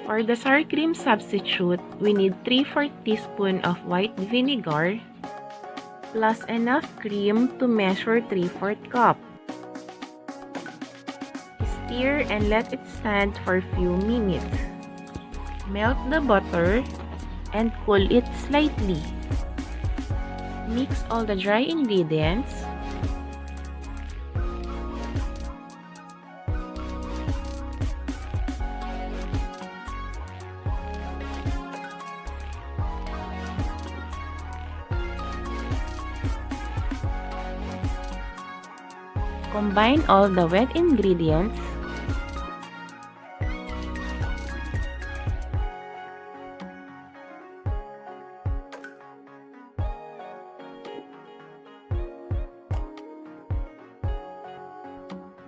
For the sour cream substitute, we need 3/4 teaspoon of white vinegar plus enough cream to measure 3/4 cup. Stir and let it stand for a few minutes. Melt the butter and cool it slightly. Mix all the dry ingredients. Combine all the wet ingredients.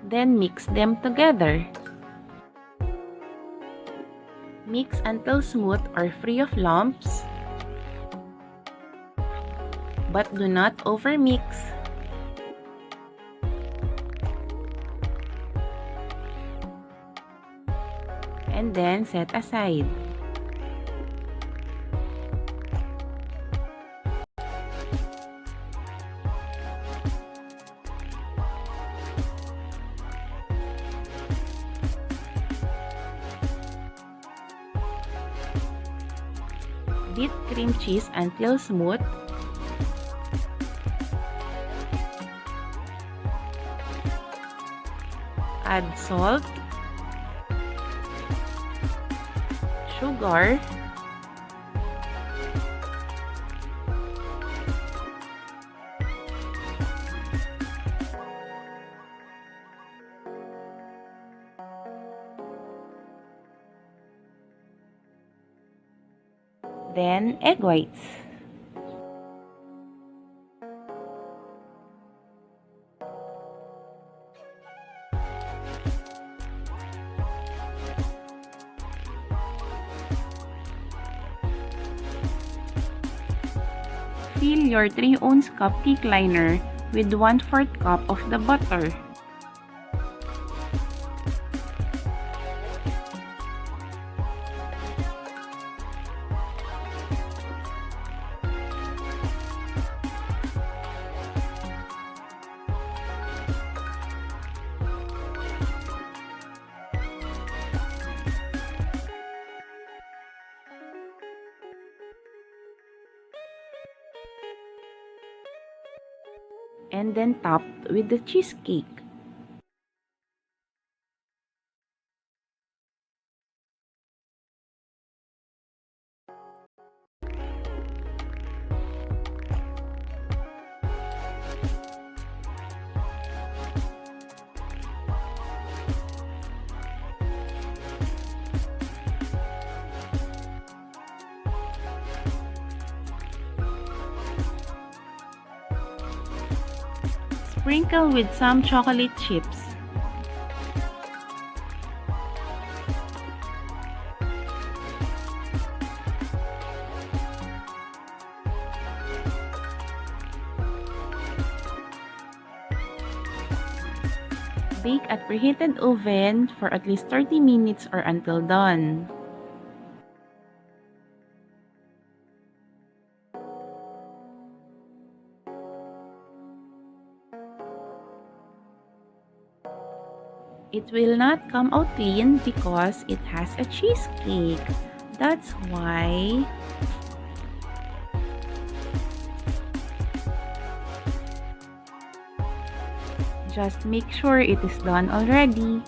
Then mix them together. Mix until smooth or free of lumps, but do not overmix. And then set aside. Beat cream cheese until smooth. Add salt, sugar, then egg whites. Fill your 3-ounce cupcake liner with 1/4 cup of the butter. And then top with the cheesecake. Sprinkle with some chocolate chips. Bake at preheated oven for at least 30 minutes or until done. It will not come out clean because it has a cheesecake. That's why just make sure it is done already.